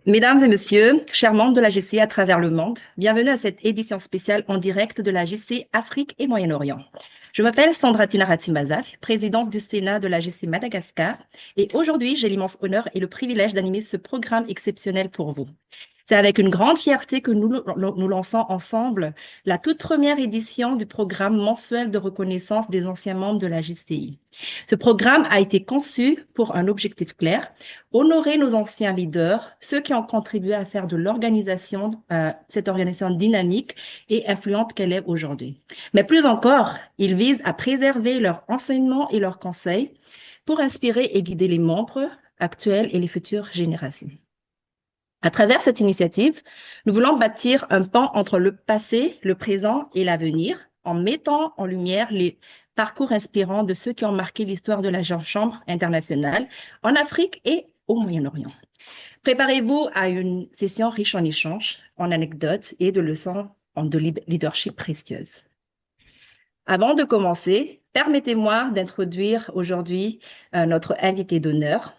Mesdames et messieurs, chers membres de la GCI à travers le monde, bienvenue à cette édition spéciale en direct de la GCI Afrique et Moyen-Orient. Je m'appelle Sandra Tinarati Mazaf, présidente du Sénat de la GCI Madagascar, et aujourd'hui, j'ai l'immense honneur et le privilège d'animer ce programme exceptionnel pour vous. C'est avec une grande fierté que nous lançons ensemble la toute première édition du programme mensuel de reconnaissance des anciens membres de la GCI. Ce programme a été conçu pour un objectif clair, honorer nos anciens leaders, ceux qui ont contribué à faire de l'organisation, cette organisation dynamique et influente qu'elle est aujourd'hui. Mais plus encore, il vise à préserver leurs enseignements et leurs conseils pour inspirer et guider les membres actuels et les futures générations. À travers cette initiative, nous voulons bâtir un pont entre le passé, le présent et l'avenir, en mettant en lumière les parcours inspirants de ceux qui ont marqué l'histoire de la Chambre internationale en Afrique et au Moyen-Orient. Préparez-vous à une session riche en échanges, en anecdotes et de leçons de leadership précieuses. Avant de commencer, permettez-moi d'introduire aujourd'hui notre invité d'honneur.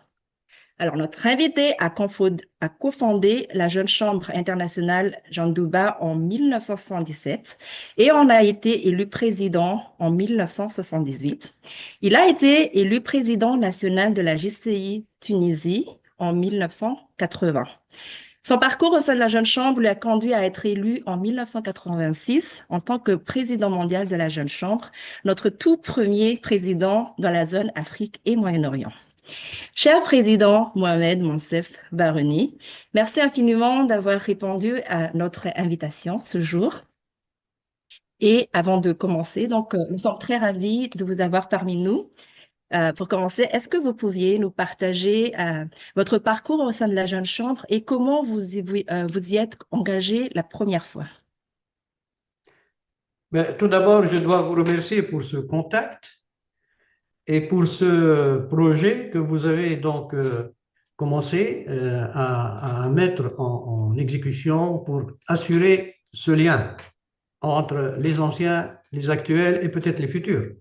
Alors, notre invité a cofondé la Jeune Chambre internationale Jandouba en 1977 et en a été élu président en 1978. Il a été élu président national de la GCI Tunisie en 1980. Son parcours au sein de la Jeune Chambre lui a conduit à être élu en 1986 en tant que président mondial de la Jeune Chambre, notre tout premier président dans la zone Afrique et Moyen-Orient. Cher Président Mohamed Monsef Barouni, merci infiniment d'avoir répondu à notre invitation ce jour. Et avant de commencer, nous sommes très ravis de vous avoir parmi nous. Pour commencer, est-ce que vous pouviez nous partager votre parcours au sein de la Jeune Chambre et comment vous y êtes engagé la première fois? Tout d'abord, je dois vous remercier pour ce contact et pour ce projet que vous avez donc commencé à mettre en exécution pour assurer ce lien entre les anciens, les actuels et peut-être les futurs.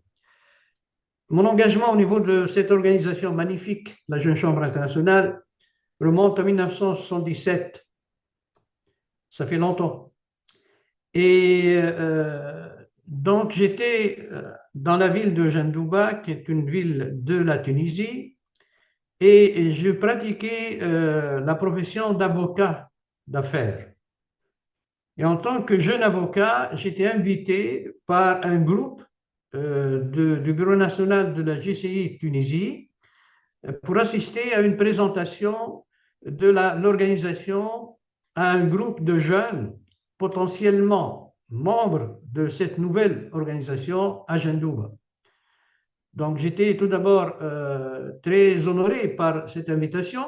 Mon engagement au niveau de cette organisation magnifique, la Jeune Chambre internationale, remonte à 1977. Ça fait longtemps. Et donc, j'étais dans la ville de Jandouba, qui est une ville de la Tunisie, et je pratiquais la profession d'avocat d'affaires. Et en tant que jeune avocat, j'étais invité par un groupe du Bureau national de la GCI Tunisie pour assister à une présentation de l'organisation à un groupe de jeunes potentiellement membres de cette nouvelle organisation à Jandouba. Donc j'étais tout d'abord très honoré par cette invitation.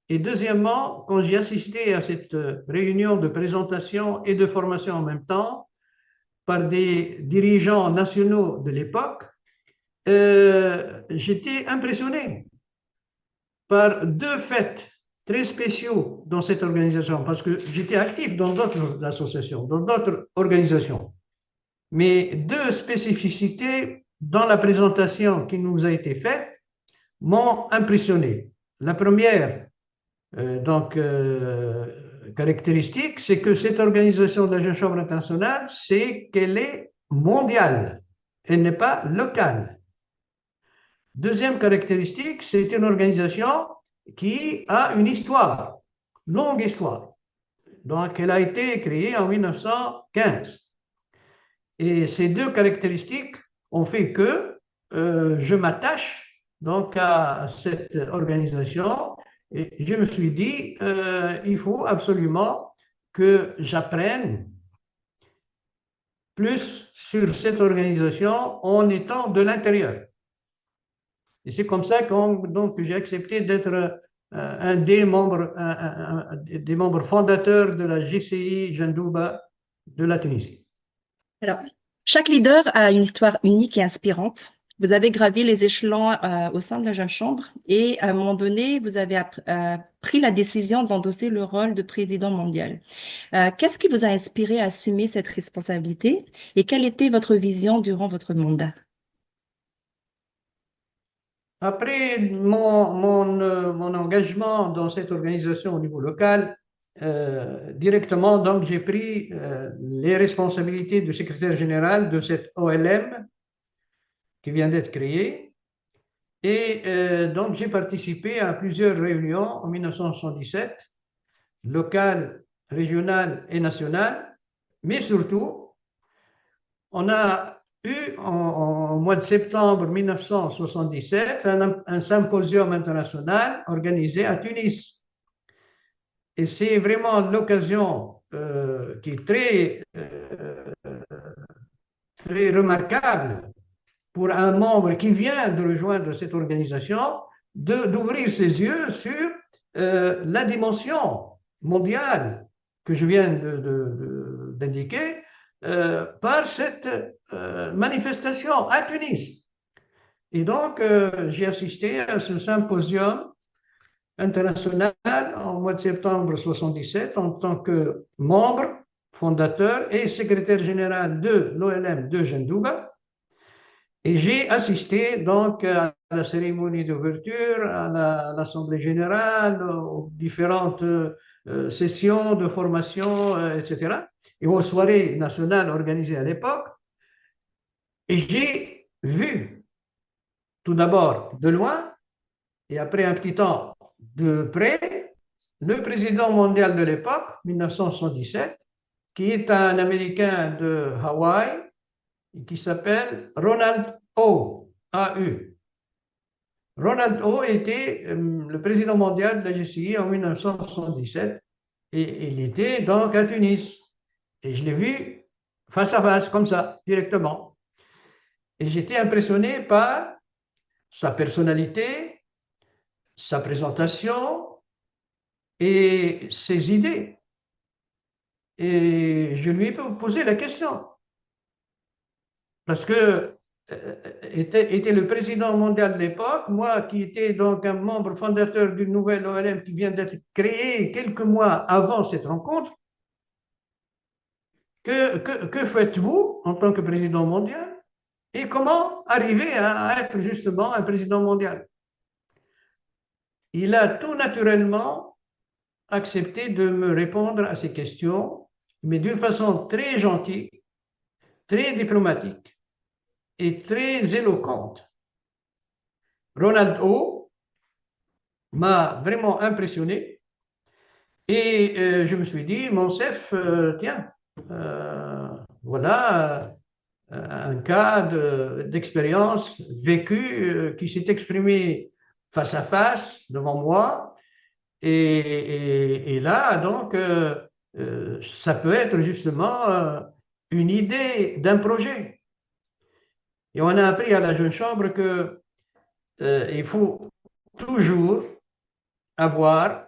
Et deuxièmement, quand j'ai assisté à cette réunion de présentation et de formation en même temps par des dirigeants nationaux de l'époque, j'étais impressionné par deux faits très spéciaux dans cette organisation, parce que j'étais actif dans d'autres associations, dans d'autres organisations. Mais deux spécificités dans la présentation qui nous a été faite m'ont impressionné. La première caractéristique, c'est que cette organisation de la Jeune Chambre internationale, c'est qu'elle est mondiale, elle n'est pas locale. Deuxième caractéristique, c'est une organisation qui a une histoire, longue histoire. Donc, elle a été créée en 1915. Et ces deux caractéristiques ont fait que je m'attache donc à cette organisation et je me suis dit, il faut absolument que j'apprenne plus sur cette organisation en étant de l'intérieur. Et c'est comme ça que j'ai accepté d'être un des membres fondateurs de la GCI Jandouba de la Tunisie. Alors, chaque leader a une histoire unique et inspirante. Vous avez gravi les échelons au sein de la Jeune Chambre et à un moment donné, vous avez pris la décision d'endosser le rôle de président mondial. Qu'est-ce qui vous a inspiré à assumer cette responsabilité et quelle était votre vision durant votre mandat? Après mon engagement dans cette organisation au niveau local, directement, donc j'ai pris les responsabilités de secrétaire général de cette OLM qui vient d'être créée. Et donc j'ai participé à plusieurs réunions en 1977, locales, régionales et nationales, mais surtout, on a eu au mois de septembre 1977 un symposium international organisé à Tunis. Et c'est vraiment l'occasion qui est très remarquable pour un membre qui vient de rejoindre cette organisation d'ouvrir ses yeux sur la dimension mondiale que je viens d'indiquer par cette manifestation à Tunis. Et donc, j'ai assisté à ce symposium international en mois de septembre 77 en tant que membre, fondateur et secrétaire général de l'OLM de Gendouba. Et j'ai assisté donc à la cérémonie d'ouverture, à l'Assemblée générale, aux différentes sessions de formation, etc., et aux soirées nationales organisées à l'époque. Et j'ai vu, tout d'abord de loin, et après un petit temps de près, le président mondial de l'époque, 1977, qui est un Américain de Hawaï, qui s'appelle Ronald O. AU. Ronald O était le président mondial de la GCI en 1977 et il était donc à Tunis. Et je l'ai vu face à face, comme ça, directement. Et j'étais impressionné par sa personnalité, sa présentation et ses idées. Et je lui ai posé la question, parce que était le président mondial de l'époque, moi qui étais donc un membre fondateur d'une nouvelle OLM qui vient d'être créée quelques mois avant cette rencontre, que faites-vous en tant que président mondial et comment arriver à être justement un président mondial? Il a tout naturellement accepté de me répondre à ces questions, mais d'une façon très gentille, très diplomatique et très éloquente. Ronald O m'a vraiment impressionné et je me suis dit, Monsef, tiens, voilà un cas d'expérience vécue qui s'est exprimé face à face devant moi. Et là, donc, ça peut être justement une idée d'un projet. Et on a appris à la jeune chambre que il faut toujours avoir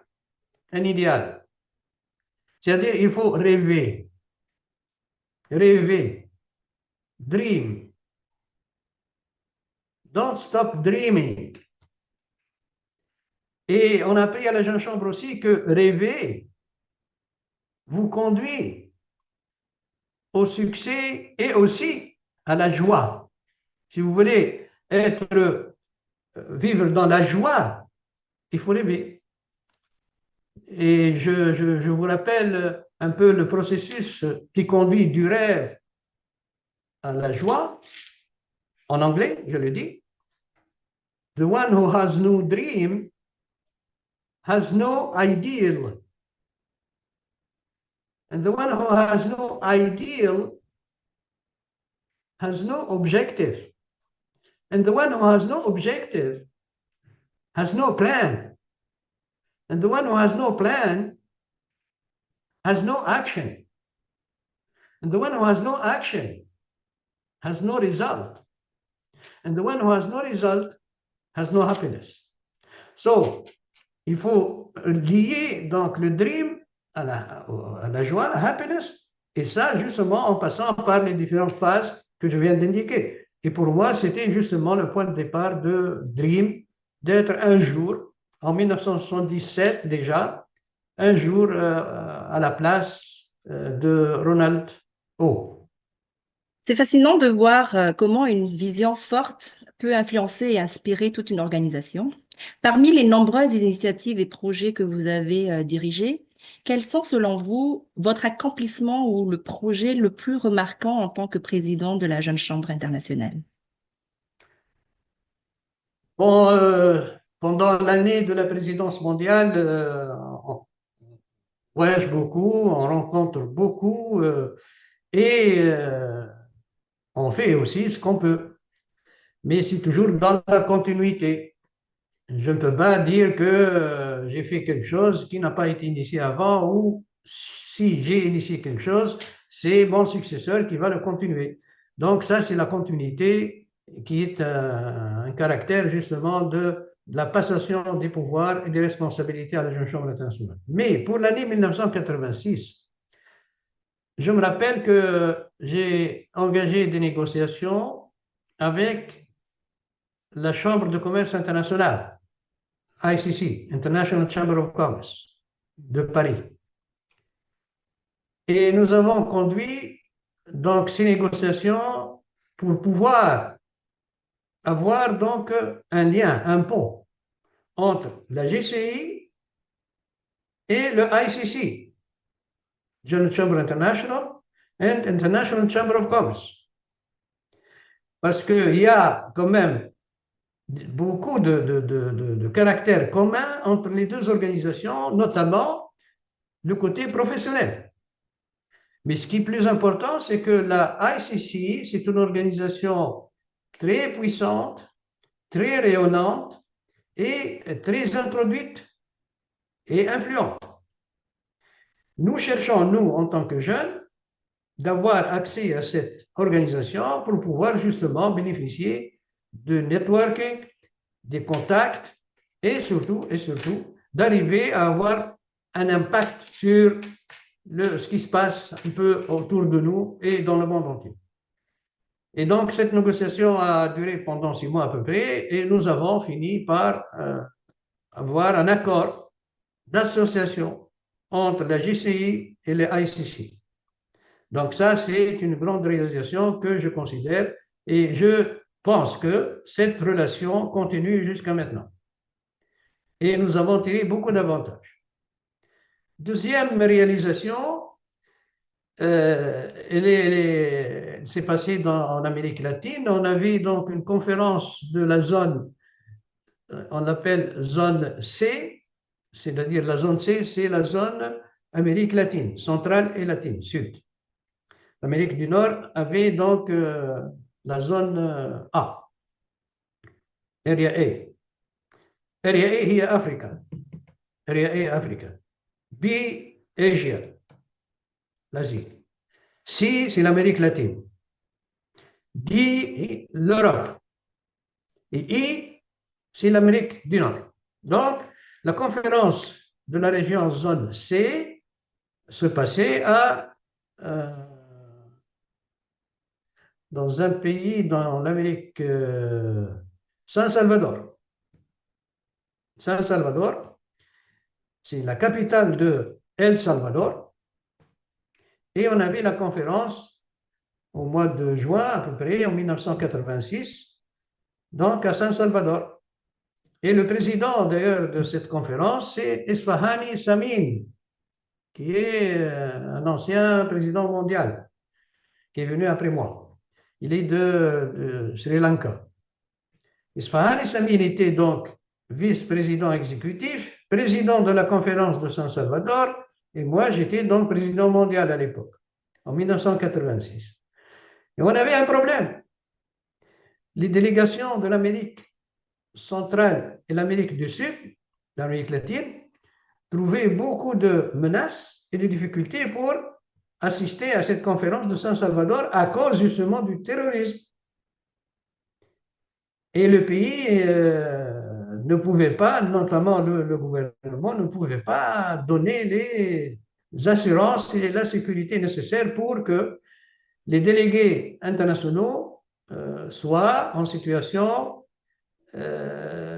un idéal. C'est-à-dire, il faut rêver, rêver, dream. Don't stop dreaming. Et on a appris à la jeune chambre aussi que rêver vous conduit au succès et aussi à la joie. Si vous voulez vivre dans la joie, il faut rêver. Et je vous rappelle un peu le processus qui conduit du rêve à la joie. En anglais, je le dis. The one who has no dream has no ideal. And the one who has no ideal has no objective. And the one who has no objective has no plan. And the one who has no plan has no action. And the one who has no action has no result. And the one who has no result has no happiness. So, il faut lier donc le dream à la joie, à la happiness, et ça justement en passant par les différentes phases que je viens d'indiquer. Et pour moi, c'était justement le point de départ de Dream, d'être un jour, en 1977 déjà, un jour à la place de Ronald O. C'est fascinant de voir comment une vision forte peut influencer et inspirer toute une organisation. Parmi les nombreuses initiatives et projets que vous avez dirigés, quels sont selon vous votre accomplissement ou le projet le plus remarquant en tant que président de la Jeune Chambre internationale? Bon, pendant l'année de la présidence mondiale, on voyage beaucoup, on rencontre beaucoup et on fait aussi ce qu'on peut. Mais c'est toujours dans la continuité. Je ne peux pas dire que j'ai fait quelque chose qui n'a pas été initié avant ou si j'ai initié quelque chose, c'est mon successeur qui va le continuer. Donc ça, c'est la continuité qui est un caractère justement de la passation des pouvoirs et des responsabilités à la Jeune Chambre internationale. Mais pour l'année 1986, je me rappelle que j'ai engagé des négociations avec la Chambre de commerce internationale, ICC, International Chamber of Commerce, de Paris. Et nous avons conduit donc ces négociations pour pouvoir avoir donc un lien, un pont entre la GCI et le ICC, General Chamber International and International Chamber of Commerce. Parce qu'il y a quand même beaucoup de caractères communs entre les deux organisations, notamment le côté professionnel. Mais ce qui est plus important, c'est que la ICC, c'est une organisation très puissante, très rayonnante et très introduite et influente. Nous cherchons, nous, en tant que jeunes, d'avoir accès à cette organisation pour pouvoir justement bénéficier de networking, des contacts et surtout d'arriver à avoir un impact sur ce qui se passe un peu autour de nous et dans le monde entier. Et donc, cette négociation a duré pendant 6 mois à peu près et nous avons fini par avoir un accord d'association entre la GCI et les ICC. Donc ça, c'est une grande réalisation que je considère et je pense que cette relation continue jusqu'à maintenant. Et nous avons tiré beaucoup d'avantages. Deuxième réalisation, elle s'est passée en Amérique latine. On avait donc une conférence de la zone, on l'appelle zone C, c'est-à-dire la zone C, c'est la zone Amérique latine, centrale et latine, sud. L'Amérique du Nord avait donc la zone A, Area A. Area A هي أفريقيا. Area A أفريقيا. B, Asia, l'Asie. C, c'est l'Amérique latine. D, l'Europe. Et I, c'est l'Amérique du Nord. Donc, la conférence de la région zone C se passait dans un pays dans l'Amérique, San Salvador. San Salvador, c'est la capitale de El Salvador. Et on avait la conférence au mois de juin, à peu près, en 1986, donc à San Salvador. Et le président, d'ailleurs, de cette conférence, c'est Isfahani Samin, qui est un ancien président mondial, qui est venu après moi. Il est de Sri Lanka. Isfahani Samin était donc vice-président exécutif, président de la conférence de San Salvador, et moi, j'étais donc président mondial à l'époque, en 1986. Et on avait un problème. Les délégations de l'Amérique centrale et l'Amérique du Sud, l'Amérique latine, trouvaient beaucoup de menaces et de difficultés pour assister à cette conférence de San Salvador à cause justement du terrorisme. Et le pays ne pouvait pas, notamment le gouvernement, ne pouvait pas donner les assurances et la sécurité nécessaires pour que les délégués internationaux soient en situation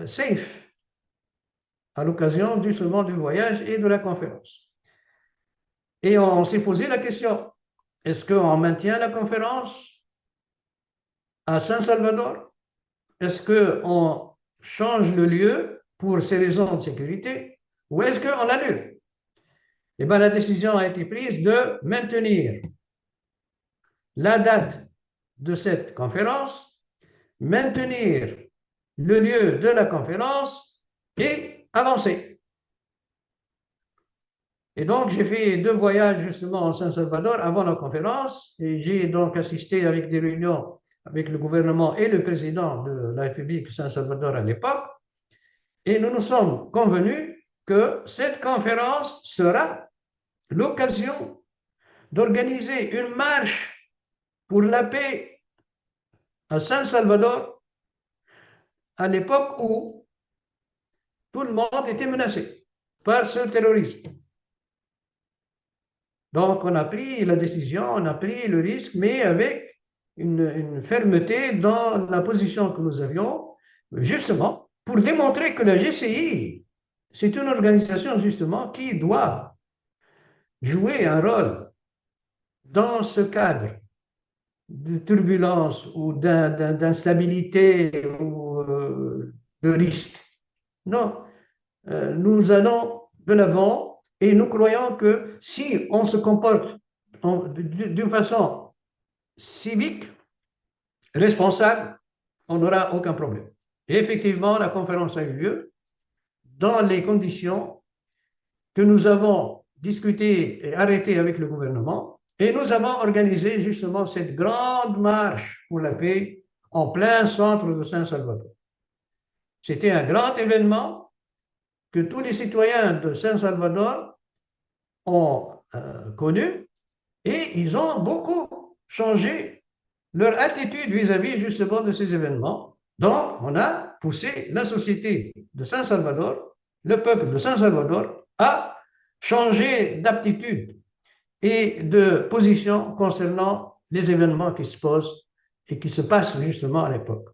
safe à l'occasion justement du voyage et de la conférence. Et on s'est posé la question, est-ce qu'on maintient la conférence à San Salvador? Est-ce qu'on change le lieu pour ces raisons de sécurité ou est-ce qu'on annule? Eh bien, la décision a été prise de maintenir la date de cette conférence, maintenir le lieu de la conférence et avancer. Et donc, j'ai fait 2 voyages justement au San Salvador avant la conférence et j'ai donc assisté avec des réunions avec le gouvernement et le président de la République du San Salvador à l'époque. Et nous nous sommes convenus que cette conférence sera l'occasion d'organiser une marche pour la paix à San Salvador à l'époque où tout le monde était menacé par ce terrorisme. Donc, on a pris la décision, on a pris le risque, mais avec une fermeté dans la position que nous avions, justement, pour démontrer que la GCI, c'est une organisation, justement, qui doit jouer un rôle dans ce cadre de turbulence ou d'instabilité ou de risque. Non, nous allons de l'avant et nous croyons que si on se comporte d'une façon civique, responsable, on n'aura aucun problème. Et effectivement, la conférence a eu lieu dans les conditions que nous avons discutées et arrêtées avec le gouvernement. Et nous avons organisé justement cette grande marche pour la paix en plein centre de San Salvador. C'était un grand événement que tous les citoyens de San Salvador ont connu et ils ont beaucoup changé leur attitude vis-à-vis justement de ces événements. Donc, on a poussé la société de San Salvador, le peuple de San Salvador, à changer d'aptitude et de position concernant les événements qui se posent et qui se passent justement à l'époque.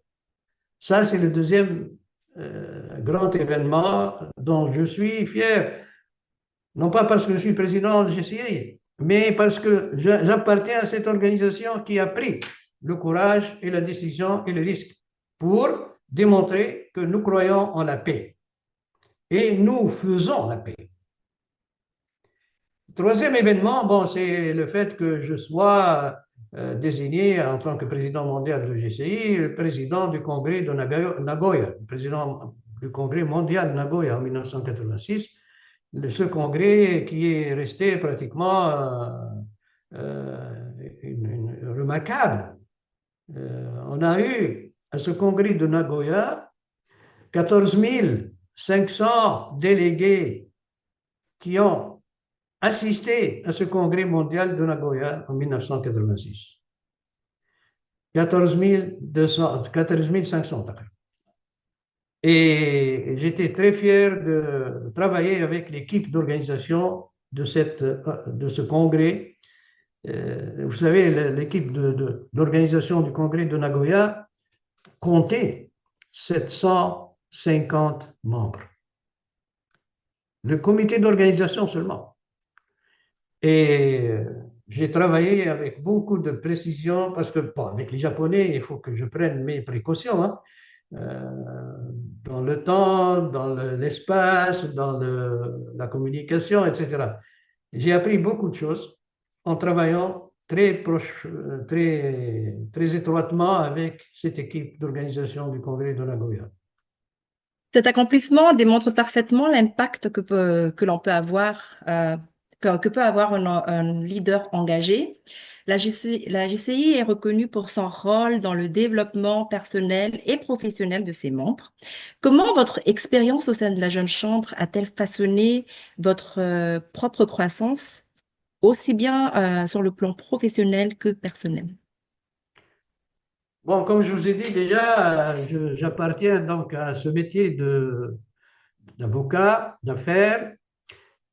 Ça, c'est le deuxième grand événement dont je suis fier, non pas parce que je suis président de GCI, mais parce que j'appartiens à cette organisation qui a pris le courage et la décision et le risque pour démontrer que nous croyons en la paix. Et nous faisons la paix. Troisième événement, bon, c'est le fait que je sois désigné en tant que président mondial de GCI, le président du congrès de Nagoya, le président du congrès mondial de Nagoya en 1986, ce congrès qui est resté pratiquement remarquable. On a eu à ce congrès de Nagoya 14 500 délégués qui ont assisté à ce congrès mondial de Nagoya en 1986. 14 500. Et j'étais très fier de travailler avec l'équipe d'organisation de ce congrès. Vous savez, l'équipe d'organisation du congrès de Nagoya comptait 750 membres. Le comité d'organisation seulement. Et j'ai travaillé avec beaucoup de précision parce que, bon, avec les Japonais, il faut que je prenne mes précautions, hein, dans le temps, dans l'espace, dans la communication, etc. J'ai appris beaucoup de choses en travaillant très étroitement avec cette équipe d'organisation du congrès de Nagoya. Cet accomplissement démontre parfaitement l'impact que l'on peut avoir, que peut avoir un leader engagé. La GCI est reconnue pour son rôle dans le développement personnel et professionnel de ses membres. Comment votre expérience au sein de la Jeune Chambre a-t-elle façonné votre propre croissance, aussi bien sur le plan professionnel que personnel? Bon, comme je vous ai dit déjà, j'appartiens donc à ce métier d'avocat, d'affaires.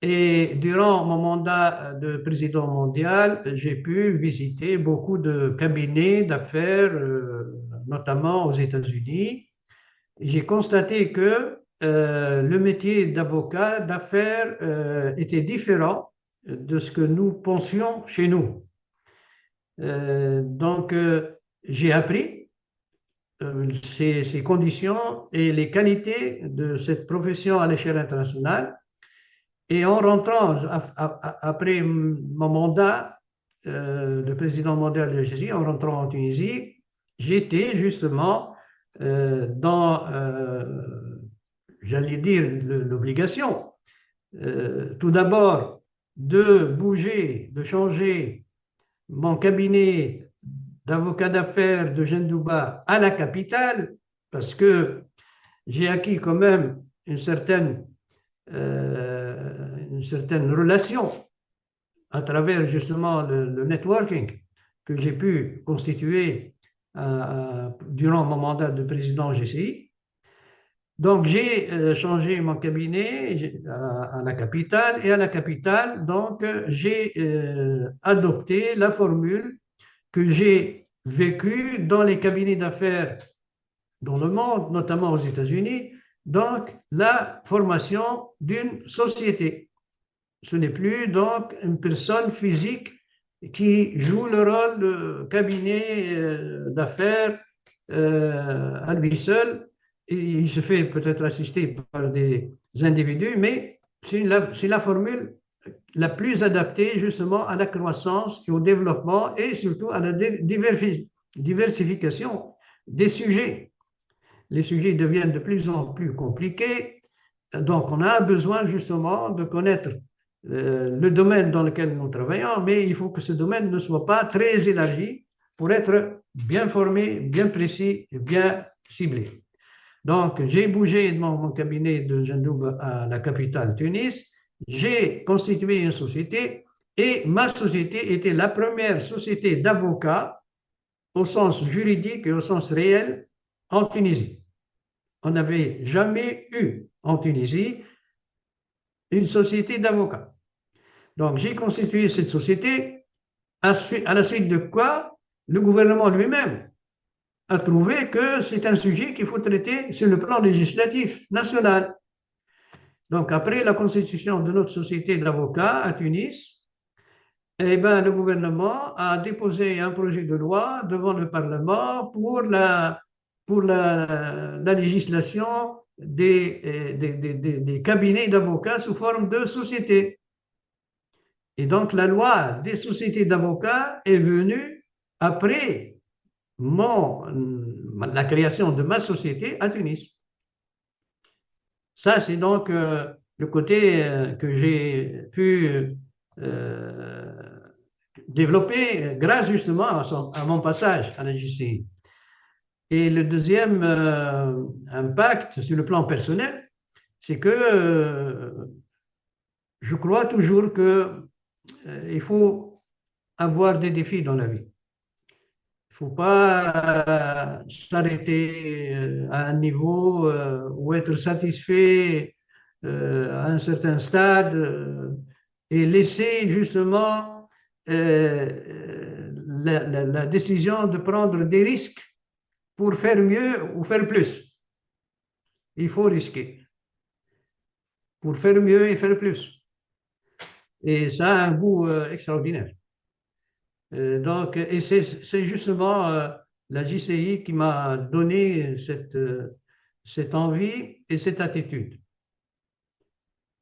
Et durant mon mandat de président mondial, j'ai pu visiter beaucoup de cabinets d'affaires, notamment aux États-Unis. J'ai constaté que le métier d'avocat, d'affaires, était différent de ce que nous pensions chez nous. Donc, j'ai appris ces conditions et les qualités de cette profession à l'échelle internationale. Et en rentrant, après mon mandat de président mondial de la GCI, en rentrant en Tunisie, j'étais justement dans, j'allais dire, l'obligation, tout d'abord, de bouger, de changer mon cabinet d'avocat d'affaires de Jendouba à la capitale, parce que j'ai acquis quand même une certaine relation à travers justement le networking que j'ai pu constituer durant mon mandat de président GCI. Donc, j'ai changé mon cabinet à la capitale et à la capitale, donc, j'ai adopté la formule que j'ai vécue dans les cabinets d'affaires dans le monde, notamment aux États-Unis, donc la formation d'une société. Ce n'est plus donc une personne physique qui joue le rôle de cabinet d'affaires à lui seul. Et il se fait peut-être assister par des individus, mais c'est la formule la plus adaptée justement à la croissance et au développement et surtout à la diversification des sujets. Les sujets deviennent de plus en plus compliqués, donc on a besoin justement de connaître le domaine dans lequel nous travaillons, mais il faut que ce domaine ne soit pas très élargi pour être bien formé, bien précis et bien ciblé. Donc, j'ai bougé de mon cabinet de Gendoub à la capitale Tunis, j'ai constitué une société et ma société était la première société d'avocats au sens juridique et au sens réel en Tunisie. On n'avait jamais eu en Tunisie une société d'avocats. Donc, j'ai constitué cette société à la suite de quoi le gouvernement lui-même a trouvé que c'est un sujet qu'il faut traiter sur le plan législatif national. Donc, après la constitution de notre société d'avocats à Tunis, eh ben, le gouvernement a déposé un projet de loi devant le Parlement pour la législation des cabinets d'avocats sous forme de société. Et donc, la loi des sociétés d'avocats est venue après la création de ma société à Tunis. Ça, c'est donc le côté que j'ai pu développer grâce justement à mon passage à la JCI. Et le deuxième impact sur le plan personnel, c'est que je crois toujours qu'il faut avoir des défis dans la vie. Il ne faut pas s'arrêter à un niveau ou être satisfait à un certain stade et laisser justement la décision de prendre des risques pour faire mieux ou faire plus. Il faut risquer pour faire mieux et faire plus. Et ça a un goût extraordinaire. Donc, et c'est justement la JCI qui m'a donné cette envie et cette attitude.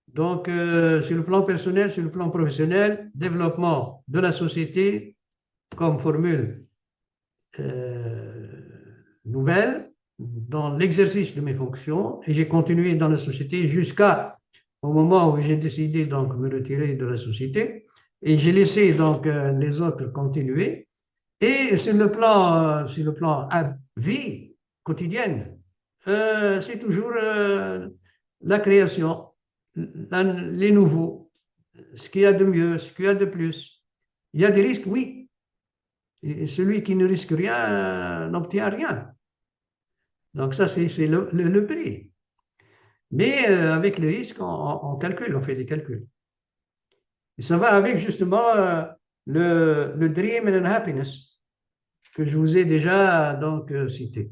Donc, sur le plan personnel, sur le plan professionnel, développement de la société comme formule nouvelle dans l'exercice de mes fonctions, et j'ai continué dans la société jusqu'au moment où j'ai décidé donc de me retirer de la société. Et j'ai laissé donc les autres continuer. Et sur le plan à vie quotidienne, c'est toujours la création, les nouveaux, ce qu'il y a de mieux, ce qu'il y a de plus. Il y a des risques, oui. Et celui qui ne risque rien n'obtient rien. Donc ça, c'est le prix. Mais avec les risques, on calcule, on fait des calculs. Et ça va avec justement le dream and happiness que je vous ai déjà donc cité.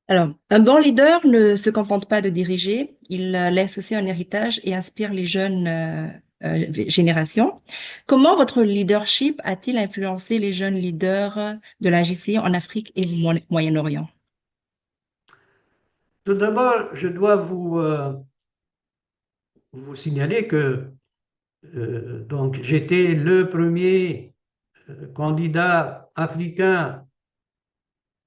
Alors, un bon leader ne se contente pas de diriger, il laisse aussi un héritage et inspire les jeunes génération. Comment votre leadership a-t-il influencé les jeunes leaders de la JCI en Afrique et au Moyen-Orient? Tout d'abord, je dois vous signaler que donc j'étais le premier candidat africain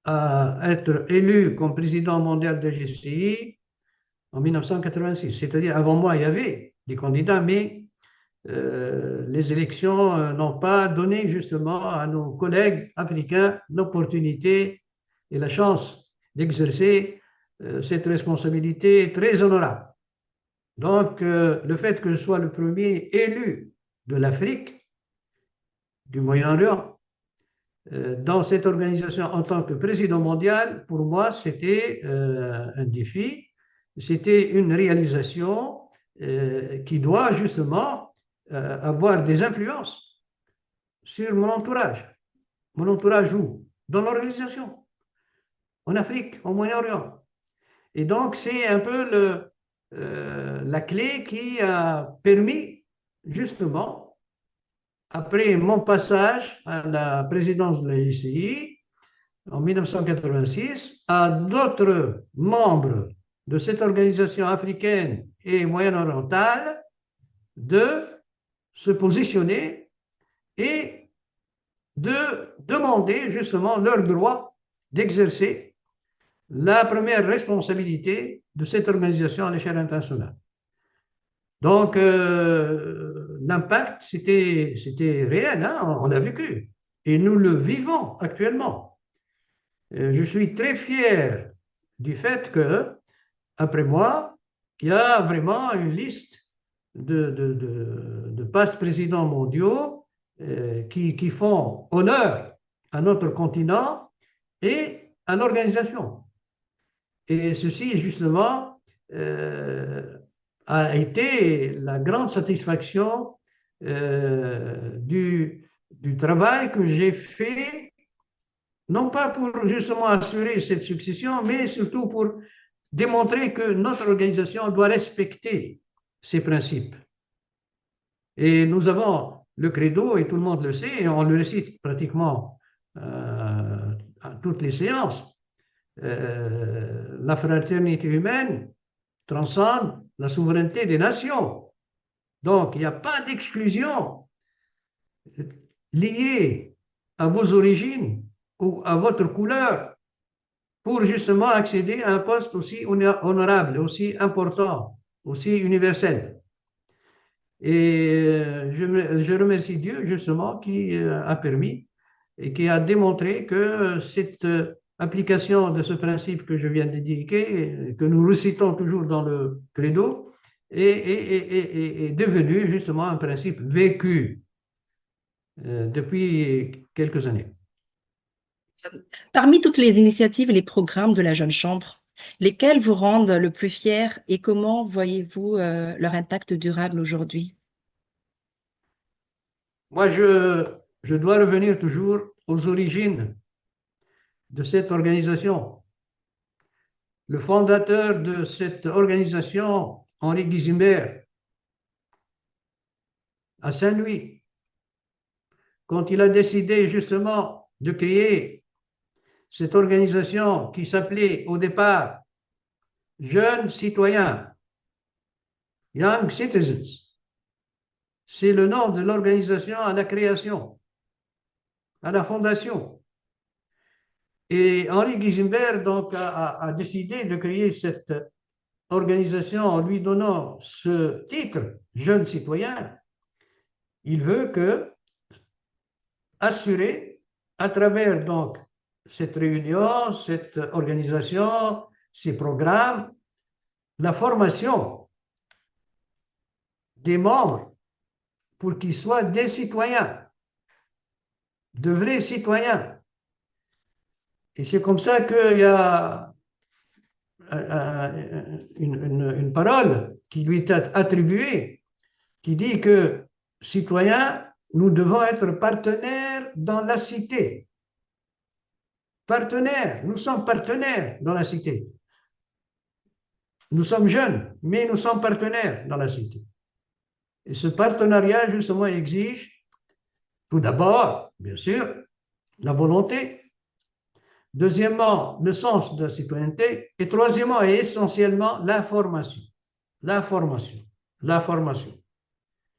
à être élu comme président mondial de GCI en 1986. C'est-à-dire, avant moi, il y avait des candidats, mais les élections n'ont pas donné justement à nos collègues africains l'opportunité et la chance d'exercer cette responsabilité très honorable. Donc, le fait que je sois le premier élu de l'Afrique, du Moyen-Orient, dans cette organisation en tant que président mondial, pour moi, c'était un défi, c'était une réalisation qui doit justement avoir des influences sur mon entourage. Mon entourage où? Dans l'organisation, en Afrique, au Moyen-Orient. Et donc, c'est un peu la clé qui a permis justement, après mon passage à la présidence de la JCI en 1986, à d'autres membres de cette organisation africaine et moyen-orientale de se positionner et de demander justement leur droit d'exercer la première responsabilité de cette organisation à l'échelle internationale. Donc, l'impact, c'était réel, hein, on l'a vécu. Et nous le vivons actuellement. Je suis très fier du fait que, après moi, il y a vraiment une liste de past présidents mondiaux qui font honneur à notre continent et à l'organisation. Et ceci, justement, a été la grande satisfaction du travail que j'ai fait, non pas pour justement assurer cette succession, mais surtout pour démontrer que notre organisation doit respecter ces principes. Et nous avons le credo, et tout le monde le sait, et on le récite pratiquement à toutes les séances. La fraternité humaine transcende la souveraineté des nations. Donc, il n'y a pas d'exclusion liée à vos origines ou à votre couleur pour justement accéder à un poste aussi honorable, aussi important, aussi universel. Et je remercie Dieu justement qui a permis et qui a démontré que cette application de ce principe que je viens d'indiquer, que nous récitons toujours dans le credo, est devenu justement un principe vécu depuis quelques années. Parmi toutes les initiatives et les programmes de la Jeune Chambre, lesquels vous rendent le plus fier et comment voyez-vous leur impact durable aujourd'hui? Moi, je dois revenir toujours aux origines de cette organisation. Le fondateur de cette organisation, Henri Guizimbert, à Saint-Louis, quand il a décidé justement de créer cette organisation qui s'appelait au départ Jeunes Citoyens, Young Citizens, c'est le nom de l'organisation à la création, à la fondation. Et Henri Guizimbert donc a décidé de créer cette organisation en lui donnant ce titre, Jeune Citoyen. Il veut que assurer à travers donc cette réunion, cette organisation, ces programmes, la formation des membres pour qu'ils soient des citoyens, de vrais citoyens. Et c'est comme ça qu'il y a une parole qui lui est attribuée, qui dit que citoyens, nous devons être partenaires dans la cité. Partenaires, nous sommes partenaires dans la cité. Nous sommes jeunes, mais nous sommes partenaires dans la cité. Et ce partenariat, justement, exige tout d'abord, bien sûr, la volonté. Deuxièmement, le sens de la citoyenneté. Et troisièmement et essentiellement, l'information. L'information. L'information.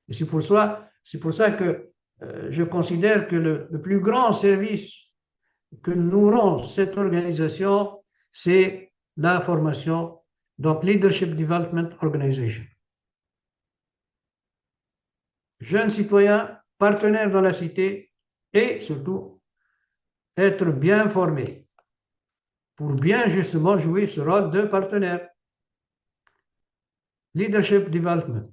Et c'est pour ça que je considère que le plus grand service que nous rend cette organisation, c'est la formation, donc Leadership Development Organization. Jeunes citoyens, partenaires dans la cité et surtout être bien formés pour bien justement jouer ce rôle de partenaire. Leadership Development.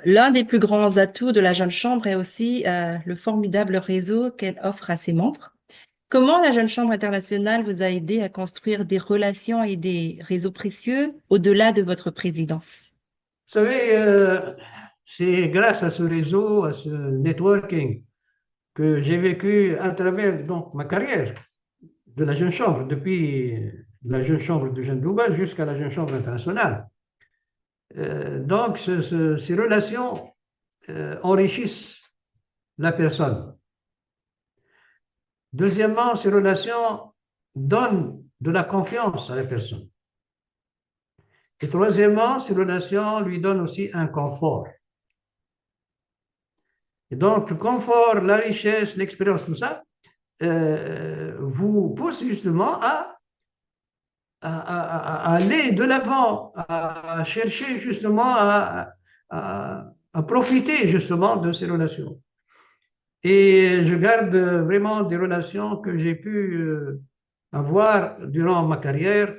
L'un des plus grands atouts de la Jeune Chambre est aussi le formidable réseau qu'elle offre à ses membres. Comment la Jeune Chambre internationale vous a aidé à construire des relations et des réseaux précieux au-delà de votre présidence? Vous savez, c'est grâce à ce réseau, à ce networking que j'ai vécu à travers donc, ma carrière de la Jeune Chambre, depuis la Jeune Chambre de Jeanne Douba jusqu'à la Jeune Chambre internationale. Donc, ces relations enrichissent la personne. Deuxièmement, ces relations donnent de la confiance à la personne. Et troisièmement, ces relations lui donnent aussi un confort. Et donc, le confort, la richesse, l'expérience, tout ça, vous pousse justement à aller de l'avant, à chercher justement à profiter justement de ces relations. Et je garde vraiment des relations que j'ai pu avoir durant ma carrière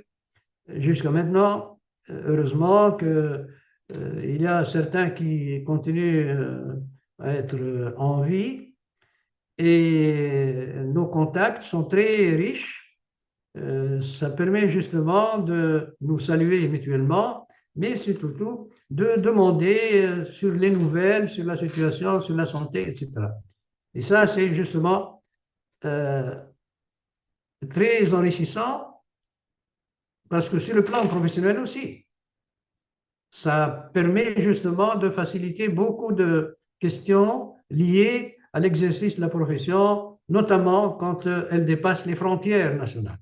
jusqu'à maintenant. Heureusement qu'il y a certains qui continuent à être en vie et nos contacts sont très riches. Ça permet justement de nous saluer mutuellement, mais surtout de demander sur les nouvelles, sur la situation, sur la santé, etc. Et ça, c'est justement très enrichissant parce que sur le plan professionnel aussi, ça permet justement de faciliter beaucoup de questions liées à l'exercice de la profession, notamment quand elle dépasse les frontières nationales.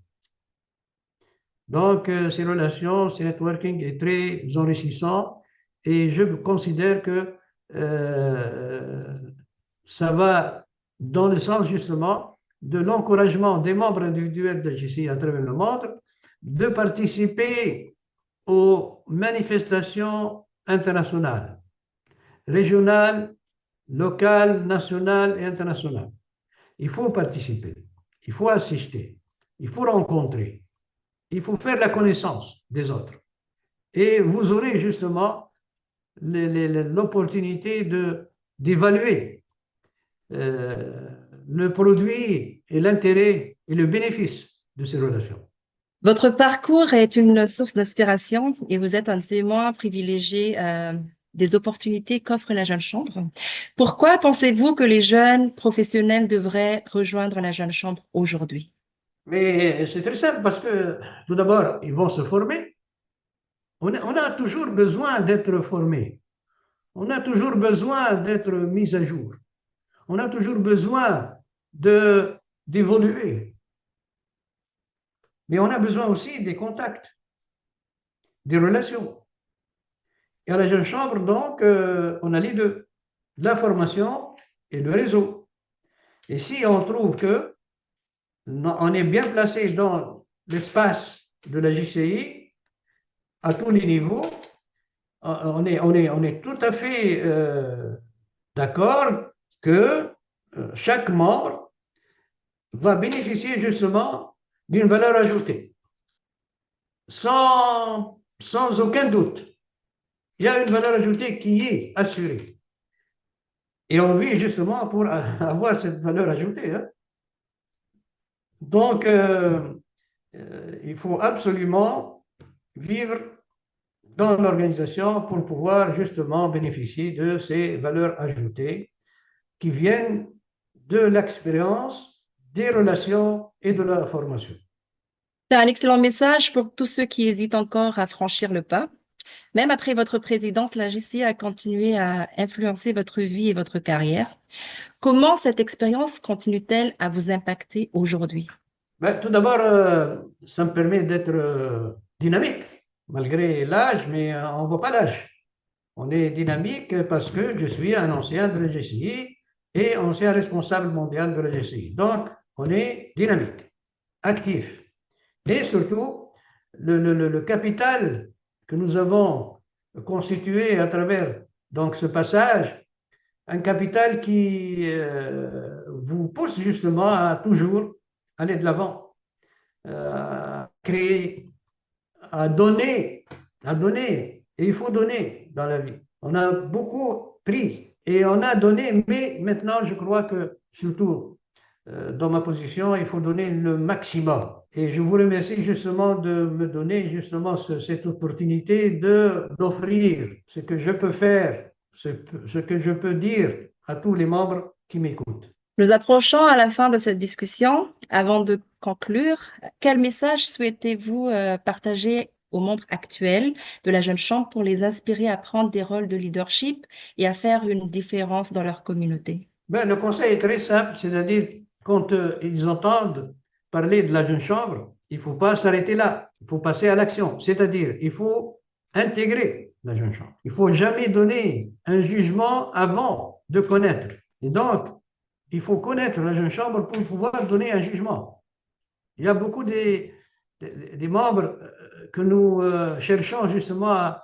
Donc, ces relations, ce networking est très enrichissant et je considère que ça va dans le sens justement de l'encouragement des membres individuels de la JCI à travers le monde de participer aux manifestations internationales, régionales, locales, nationales et internationales. Il faut participer, il faut assister, il faut rencontrer, il faut faire la connaissance des autres. Et vous aurez justement l'opportunité d'évaluer le produit et l'intérêt et le bénéfice de ces relations. Votre parcours est une source d'inspiration et vous êtes un témoin privilégié des opportunités qu'offre la Jeune Chambre. Pourquoi pensez-vous que les jeunes professionnels devraient rejoindre la Jeune Chambre aujourd'hui? Mais c'est très simple parce que tout d'abord, ils vont se former. On a toujours besoin d'être formé. On a toujours besoin d'être mis à jour. On a toujours besoin d'évoluer. Mais on a besoin aussi des contacts, des relations. Et à la Jeune Chambre, donc, on a les deux, la formation et le réseau. Et si on trouve que on est bien placé dans l'espace de la JCI, à tous les niveaux, on est tout à fait d'accord que chaque membre va bénéficier justement d'une valeur ajoutée, sans aucun doute. Il y a une valeur ajoutée qui est assurée. Et on vit justement pour avoir cette valeur ajoutée. Hein. Donc, il faut absolument vivre dans l'organisation pour pouvoir justement bénéficier de ces valeurs ajoutées qui viennent de l'expérience, des relations et de la formation. C'est un excellent message pour tous ceux qui hésitent encore à franchir le pas. Même après votre présidence, la GCI a continué à influencer votre vie et votre carrière. Comment cette expérience continue-t-elle à vous impacter aujourd'hui? Ben, tout d'abord, ça me permet d'être dynamique, malgré l'âge, mais on ne voit pas l'âge. On est dynamique parce que je suis un ancien de la GCI et ancien responsable mondial de la GCI. Donc, on est dynamique, actif. Et surtout, le capital que nous avons constitué à travers donc, ce passage, un capital qui vous pousse justement à toujours aller de l'avant, à créer, à donner. Et il faut donner dans la vie. On a beaucoup pris et on a donné, mais maintenant, je crois que surtout dans ma position, il faut donner le maximum. Et je vous remercie justement de me donner justement cette opportunité d'offrir ce que je peux faire, ce que je peux dire à tous les membres qui m'écoutent. Nous approchons à la fin de cette discussion. Avant de conclure, quel message souhaitez-vous partager aux membres actuels de la Jeune Chambre pour les inspirer à prendre des rôles de leadership et à faire une différence dans leur communauté? Ben, le conseil est très simple, c'est-à-dire quand ils entendent parler de la Jeune Chambre, il ne faut pas s'arrêter là, il faut passer à l'action, c'est-à-dire il faut intégrer la Jeune Chambre. Il ne faut jamais donner un jugement avant de connaître. Et donc, il faut connaître la Jeune Chambre pour pouvoir donner un jugement. Il y a beaucoup des membres que nous cherchons justement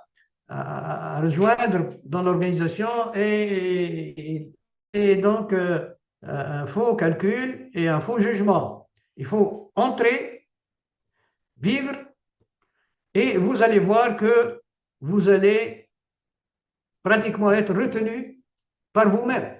à rejoindre dans l'organisation et donc un faux calcul et un faux jugement. Il faut entrer, vivre, et vous allez voir que vous allez pratiquement être retenu par vous-même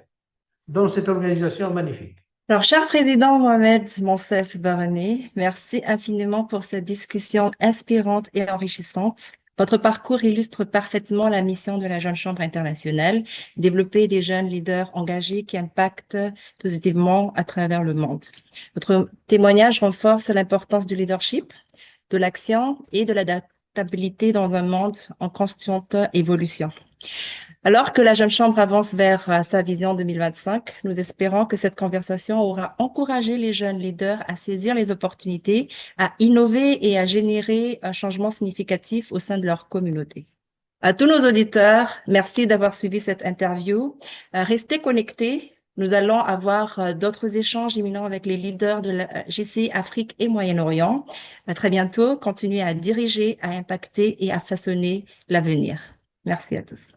dans cette organisation magnifique. Alors, cher président Mohamed Monsef Barani, merci infiniment pour cette discussion inspirante et enrichissante. Votre parcours illustre parfaitement la mission de la Jeune Chambre internationale, développer des jeunes leaders engagés qui impactent positivement à travers le monde. Votre témoignage renforce l'importance du leadership, de l'action et de l'adaptabilité dans un monde en constante évolution. Alors que la Jeune Chambre avance vers sa vision 2025, nous espérons que cette conversation aura encouragé les jeunes leaders à saisir les opportunités, à innover et à générer un changement significatif au sein de leur communauté. À tous nos auditeurs, merci d'avoir suivi cette interview. Restez connectés. Nous allons avoir d'autres échanges imminents avec les leaders de la GCI Afrique et Moyen-Orient. À très bientôt. Continuez à diriger, à impacter et à façonner l'avenir. Merci à tous.